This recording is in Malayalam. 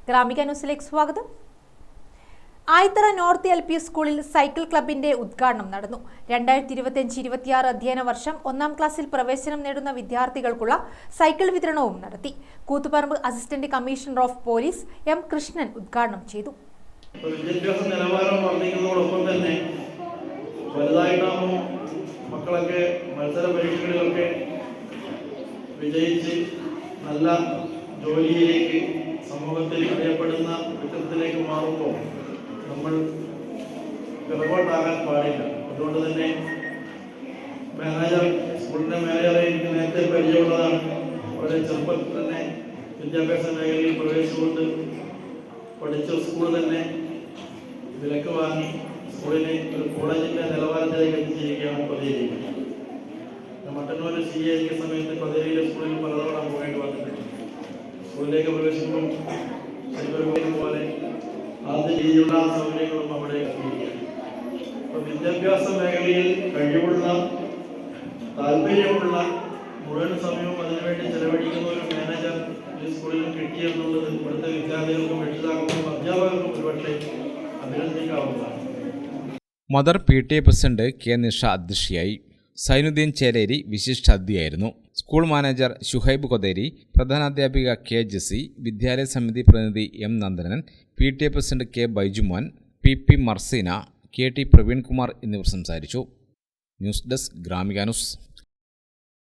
ഗ്രാമിക ന്യൂസിലേക്ക് സ്വാഗതം. ആയിത്തറ നോർത്ത് LP സ്കൂളിൽ സൈക്കിൾ ക്ലബിന്റെ ഉദ്ഘാടനം നടന്നു. 2025-26 അധ്യയന വർഷം 1ാം ക്ലാസ്സിൽ പ്രവേശനം നേടുന്ന വിദ്യാർത്ഥികൾക്കുള്ള സൈക്കിൾ വിതരണവും നടത്തി. Koothuparamba assistant commissioner of police M. Krishnan ഉദ്ഘാടനം ചെയ്തു. വിദ്യാഭ്യാസ നിലവാരം വർദ്ധിക്കുന്നതോടൊപ്പം തന്നെ വലുതായിട്ടാകുമ്പോൾ മക്കളൊക്കെ മത്സര പരീക്ഷകളിലൊക്കെ വിജയിച്ച് നല്ല ജോലിയിലേക്ക് സമൂഹത്തിൽ അറിയപ്പെടുന്ന വിധത്തിലേക്ക് മാറുമ്പോൾ നമ്മൾ പിറകോട്ടാകാൻ പാടില്ല. അതുകൊണ്ട് തന്നെ സ്കൂളിൻ്റെ മാനേജറെ എനിക്ക് നേരത്തെ പരിചയമുള്ളതാണ്. വളരെ ചെറുപ്പത്തിൽ തന്നെ വിദ്യാഭ്യാസ മേഖലയിൽ പ്രവേശിച്ചുകൊണ്ട് പഠിച്ച സ്കൂൾ തന്നെ വിലക്ക് വാങ്ങി സ്കൂളിനെ ഒരു കോളേജിൻ്റെ നിലവാരത്തിലേക്ക് എത്തിച്ചിരിക്കുകയാണ് കൊതേരിയിൽ. മട്ടന്നൂർ CA സമയത്ത് കൊതേരിയിലെ സ്കൂളിൽ പലതവണ പോയിട്ട് വന്നിട്ടുണ്ട്. സ്കൂളിലേക്ക് പ്രവേശിക്കുമ്പോൾ പോലെ ആദ്യ രീതിയിലുള്ള സൗകര്യങ്ങളും അവിടെ എത്തിയിരിക്കുകയാണ്. അപ്പോൾ വിദ്യാഭ്യാസ മേഖലയിൽ കഴിവുള്ള താല്പര്യമുള്ള മുഴുവൻ സമയവും അതിനുവേണ്ടി ചെലവഴിക്കുന്ന ഒരു മാനേജർ ഈ സ്കൂളിലും കിട്ടിയെന്നുള്ളത് ഇവിടുത്തെ വിദ്യാർത്ഥികൾക്കും രക്ഷിതാക്കൾക്കും അധ്യാപകർക്കും ഒരുപക്ഷെ അഭിനന്ദിക്കാവുന്നതാണ്. Mother PTA president K. Nisha അധ്യക്ഷയായി. സൈനുദ്ദീൻ ചേലേരി വിശിഷ്ടാതിഥിയായിരുന്നു. സ്കൂൾ മാനേജർ ഷുഹൈബ് കൊതേരി, പ്രധാനാധ്യാപിക K. ജെസി, വിദ്യാലയ സമിതി പ്രതിനിധി M. Nandanan, PTA president K. Baijumon, PP Marseena, KT Praveenkumar എന്നിവർ സംസാരിച്ചു. News desk Gramika news.